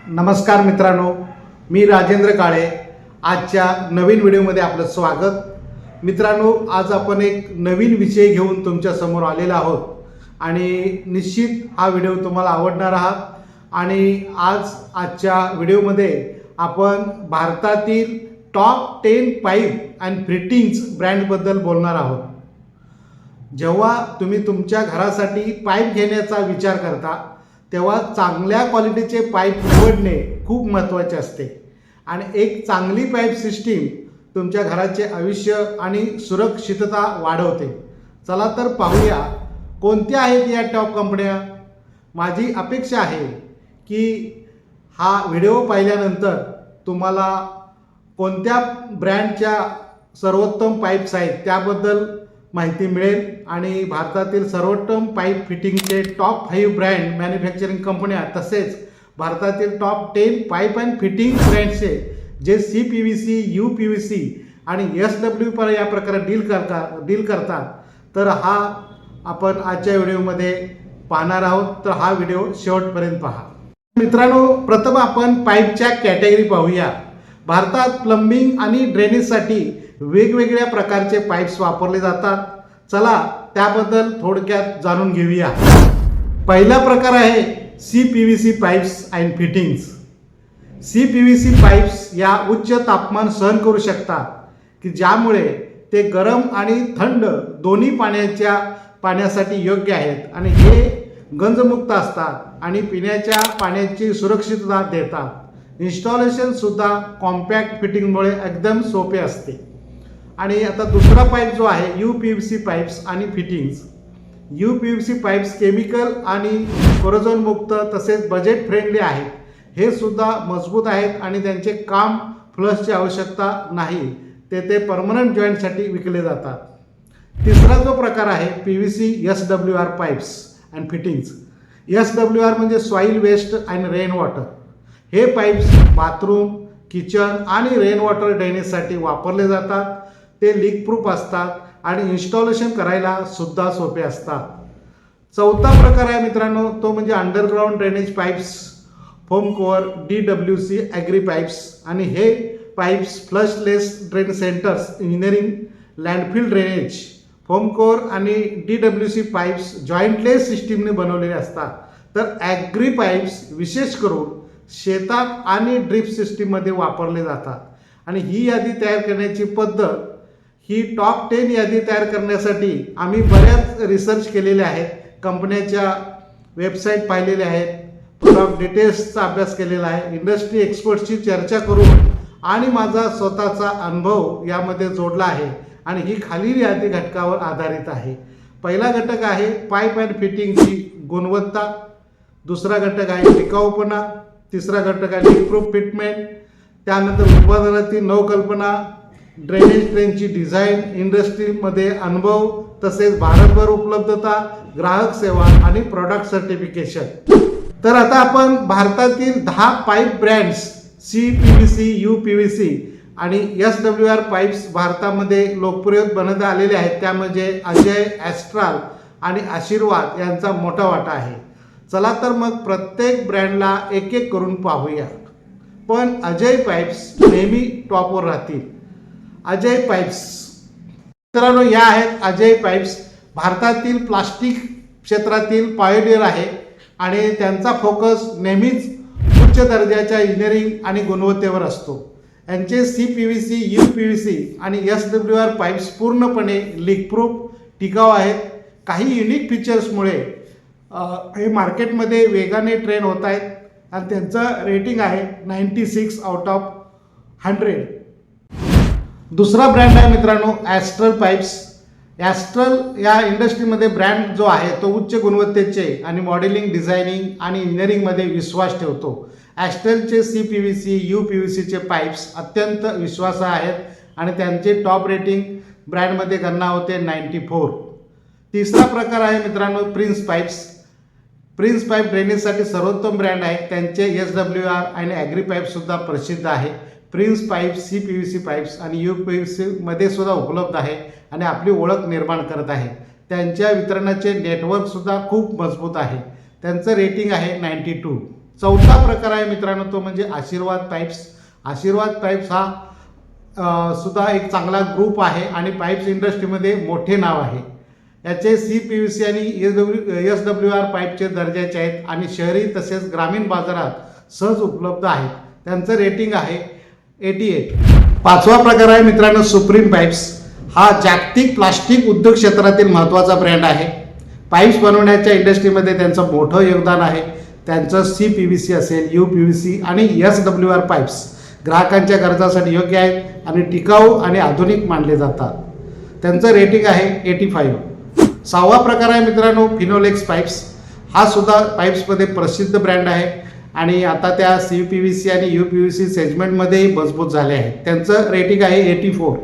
नमस्कार मित्रांनो, मी राजेंद्र काळे. आजच्या नवीन व्हिडिओमध्ये आपलं स्वागत. मित्रांनो, आज आपण एक नवीन विषय घेऊन तुमच्या समोर आलेला आहोत आणि निश्चित हा व्हिडिओ तुम्हाला आवडणार आहात. आणि आजच्या व्हिडिओमध्ये आपण भारतातील टॉप 10 पाईप अँड फिटिंग्स ब्रँडबद्दल बोलणार आहोत. जेव्हा तुम्ही तुमच्या घरासाठी पाईप घेण्याचा विचार करता तेव्हा चांगल्या क्वालिटीचे पाईप निवडणे खूप महत्त्वाचे असते आणि एक चांगली पाईप सिस्टीम तुमच्या घराचे आयुष्य आणि सुरक्षितता वाढवते. चला तर पाहूया कोणत्या आहेत या टॉप कंपन्या. माझी अपेक्षा आहे की हा व्हिडिओ पाहिल्यानंतर तुम्हाला कोणत्या ब्रँडच्या सर्वोत्तम पाईप्स आहेत त्याबद्दल माहिती मिळेल आणि भारतातील सर्वोत्तम पाईप फिटिंगचे टॉप 5 ब्रँड मॅन्युफॅक्चरिंग कंपन्या तसेच भारतातील टॉप 10 पाईप अँड फिटिंग ब्रँड्सचे जे CPVC, UPVC आणि SWR या प्रकारे डील करतात तर हा आपण आजच्या व्हिडिओमध्ये पाहणार आहोत. तर हा व्हिडिओ शेवटपर्यंत पहा. मित्रांनो, प्रथम आपण पाईपच्या कॅटेगरी पाहूया. भारतात प्लंबिंग आणि ड्रेनेजसाठी वेगवेगळ्या प्रकारचे पाईप्स वापरले जातात. चला त्याबद्दल थोडक्यात जाणून घेऊया. पहिला प्रकार आहे CPVC pipes and fittings. CPVC pipes या उच्च तापमान सहन करू शकतात की ज्यामुळे ते गरम आणि थंड दोन्ही पाण्यासाठी योग्य आहेत आणि हे गंजमुक्त असतात आणि पिण्याच्या पाण्याची सुरक्षितता देतात. इन्स्टॉलेशनसुद्धा कॉम्पॅक्ट फिटिंगमुळे एकदम सोपे असते. आणि आता दुसरा पाईप जो आहे UPVC पाईप्स आणि फिटिंग्स. UPVC पाईप्स केमिकल आणि कोरोजन मुक्त तसेच बजेट फ्रेंडली आहेत. हे सुद्धा मजबूत आहेत आणि त्यांचे काम फ्लशची आवश्यकता नाही, ते परमनंट जॉईंटसाठी विकले जातात. तिसरा जो प्रकार आहे PVC SWR pipes and fittings. SWR म्हणजे soil waste and rain water. हे पाईप्स बाथरूम, किचन आणि रेन वॉटर ड्रेनेजसाठी वापरले जातात. ते लीक प्रूफ असतात आणि इन्स्टॉलेशन करायला सुद्धा सोपे असतात. चौथा प्रकार आहे मित्रांनो, तो म्हणजे underground drainage pipes, foam core, DWC agri pipes. आणि हे pipes flushless drain centres, engineering, landfill drainage. Foam core आणि DWC पाईप्स जॉईंटलेस सिस्टीमने बनवलेले असतात. तर ॲग्री पाईप्स विशेष करून शेतात आणि ड्रिप सिस्टीममध्ये वापरले जातात. आणि ही यादी तयार करण्याची पद्धत, ही टॉप 10 यादी तयार करण्यासाठी आम्ही बऱ्याच रिसर्च केलेले आहेत. कंपन्याच्या वेबसाईट पाहिलेले आहेत, प्रॉडक्ट डिटेल्सचा अभ्यास केलेला आहे, इंडस्ट्री एक्सपर्ट्सची चर्चा करून आणि माझा स्वतःचा अनुभव यामध्ये जोडला आहे आणि ही खालील यादी घटकावर आधारित आहे. पहिला घटक आहे पाईप अँड फिटिंगची गुणवत्ता. दुसरा घटक आहे टिकाऊपणा. तिसरा घटक आहे लीक प्रूफ फिटमेंट. त्यानंतर उत्पादनातील नवकल्पना, ड्रेनेज ट्रेनची डिझाईन, इंडस्ट्रीमध्ये अनुभव तसेच भारतभर उपलब्धता, ग्राहक सेवा आणि प्रॉडक्ट सर्टिफिकेशन. तर आता आपण भारतातील 10 पाईप ब्रँड्स CPVC, UPVC आणि SWR पाईप्स भारतामध्ये लोकप्रिय बनत आलेले आहेत. त्यामध्ये अजय, ॲस्ट्राल आणि आशीर्वाद यांचा मोठा वाटा आहे. चला तर मग प्रत्येक ब्रँडला एक एक करून पाहूया. पण अजय पाईप्स नेहमी टॉपवर राहतील. अजय पाईप्स. मित्रांनो, या आहेत अजय पाईप्स. भारतातील प्लास्टिक क्षेत्रातील पायोनियर आहे आणि त्यांचा फोकस नेहमीच उच्च दर्जाच्या इंजिनिअरिंग आणि गुणवत्तेवर असतो. यांचे CPVC, UPVC आणि SWR पाईप्स पूर्णपणे लीक प्रूफ, टिकाऊ आहेत. काही युनिक फीचर्समुळे हे मार्केटमध्ये वेगाने ट्रेंड होत आहेत आणि त्यांचं रेटिंग आहे 96 आउट ऑफ 100. दुसरा ब्रँड आहे मित्रांनो ॲस्ट्रल पाईप्स. ॲस्ट्रल या इंडस्ट्रीमध्ये ब्रँड जो आहे तो उच्च गुणवत्तेचे आणि मॉडेलिंग, डिझायनिंग आणि इंजिनिअरिंगमध्ये विश्वास ठेवतो. ॲस्ट्रलचे CPVC, UPVCचे पाईप्स अत्यंत विश्वासार्ह आहेत आणि त्यांचे टॉप रेटिंग ब्रँडमध्ये गणना होते 94. तिसरा प्रकार आहे मित्रांनो प्रिन्स पाईप्स. प्रिन्स पाईप ड्रेनेजसाठी सर्वोत्तम ब्रँड आहे. त्यांचे SWR आणि ॲग्री पाईपसुद्धा प्रसिद्ध आहे. प्रिन्स पाईप्स CPVC पाईप्स आणि UPVCमध्ये सुद्धा उपलब्ध आहे आणि आपली ओळख निर्माण करत आहे. त्यांच्या वितरणाचे नेटवर्कसुद्धा खूप मजबूत आहे. त्यांचं रेटिंग आहे 92. चौथा प्रकार आहे मित्रांनो तो म्हणजे आशीर्वाद पाईप्स. आशीर्वाद पाईप्स हा सुद्धा एक चांगला ग्रुप आहे आणि पाईप्स इंडस्ट्रीमध्ये मोठे नाव आहे. याचे CPVC आणि SWR पाईपचे दर्जाचे आहेत आणि शहरी तसेच ग्रामीण बाजारात सहज उपलब्ध आहेत. त्यांचं रेटिंग आहे 88. पाचवा प्रकार आहे मित्रांनो सुप्रीम पाईप्स. हा जागतिक प्लास्टिक उद्योग क्षेत्रातील महत्त्वाचा ब्रँड आहे. पाईप्स बनवण्याच्या इंडस्ट्रीमध्ये त्यांचं मोठं योगदान आहे. त्यांचं CPVC असेल, UPVC आणि SWR पाईप्स ग्राहकांच्या गरजासाठी योग्य आहेत आणि टिकाऊ आणि आधुनिक मानले जातात. त्यांचं रेटिंग आहे 85. सहावा प्रकार आहे मित्रांनो फिनोलेक्स पाईप्स. हा सुद्धा पाईप्समध्ये प्रसिद्ध ब्रँड आहे आणि आता त्या CPVC आणि UPVC सेगमेंटमध्येही मजबूत झाले आहेत. त्यांचं रेटिंग आहे 84.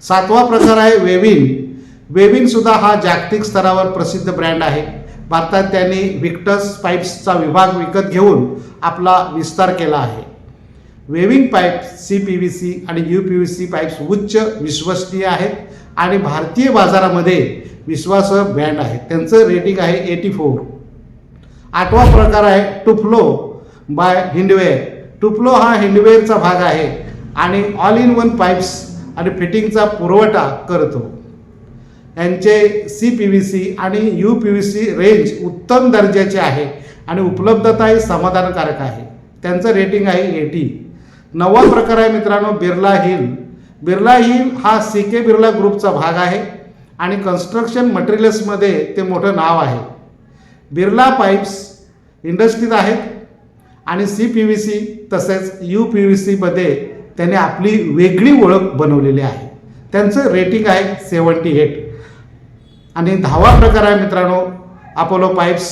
सातवा प्रकार आहे वेविन. वेविन सुद्धा हा जागतिक स्तरावर प्रसिद्ध ब्रँड आहे. भारतात त्यांनी विक्टस पाईप्सचा विभाग विकत घेऊन आपला विस्तार केला आहे. वेविन पाईप CPVC आणि UPVC पाईप्स उच्च विश्वसनीय आहेत आणि भारतीय बाजारामध्ये विश्वासार्ह ब्रँड आहे. त्यांचं रेटिंग आहे 84. आठवा प्रकार आहे टुफ्लो बाय हिंडवेअर. टुफ्लो हा हिंडवेअरचा भाग आहे आणि ऑल इन वन पाईप्स आणि फिटिंगचा पुरवठा करतो. यांचे CPVC आणि UPVC रेंज उत्तम दर्जाचे आहे आणि उपलब्धताही समाधानकारक आहे. त्यांचं रेटिंग आहे 80. नववा प्रकार आहे मित्रांनो बिर्ला हिल. बिर्ला हिल हा CK बिर्ला ग्रुपचा भाग आहे आणि कन्स्ट्रक्शन मटेरियल्समध्ये ते मोठं नाव आहे. बिर्ला पाईप्स इंडस्ट्रीत आहेत आणि CPVC तसेच UPVCमध्ये त्याने आपली वेगळी ओळख बनवलेली आहे. त्यांचं रेटिंग आहे 78. आणि 10वा प्रकार आहे मित्रांनो अपोलो पाईप्स.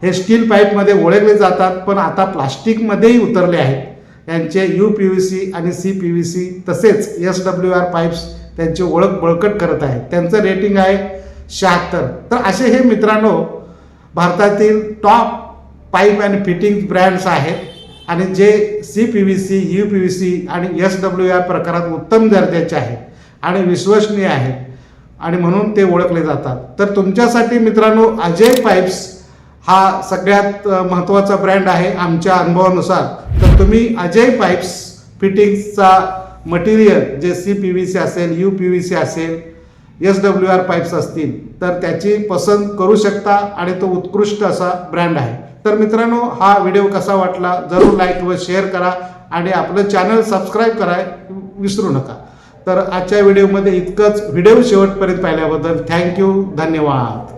हे स्टील पाईपमध्ये ओळखले जातात पण आता प्लास्टिकमध्येही उतरले आहेत. यांचे UPVC आणि CPVC तसेच SWR पाईप्स त्यांची ओळख बळकट करत आहेत. त्यांचं रेटिंग आहे 76. तर असे हे मित्रांनो भारतातील टॉप पाईप आणि फिटिंग ब्रँड्स आहेत आणि जे CPVC, UPVC आणि SWR प्रकारात उत्तम दर्जाचे आहेत आणि विश्वसनीय आहेत आणि म्हणून ते ओळखले जातात. तर तुमच्यासाठी मित्रांनो अजय पाईप्स हा सगळ्यात महत्त्वाचा ब्रँड आहे आमच्या अनुभवानुसार. तर तुम्ही अजय पाईप्स फिटिंग्सचा मटेरियल जे CPVC असेल, UPVC असेल, SWR पाईप्स असतील तर त्याची पसंत करू शकता आणि तो उत्कृष्ट असा ब्रँड आहे. तर मित्रांनो हा व्हिडिओ कसा वाटला जरूर लाईक व शेअर करा आणि आपलं चॅनल सबस्क्राईब करायला विसरू नका. तर आजच्या व्हिडिओमध्ये इतकंच. व्हिडिओ शेवटपर्यंत पाहिल्याबद्दल थँक्यू, धन्यवाद.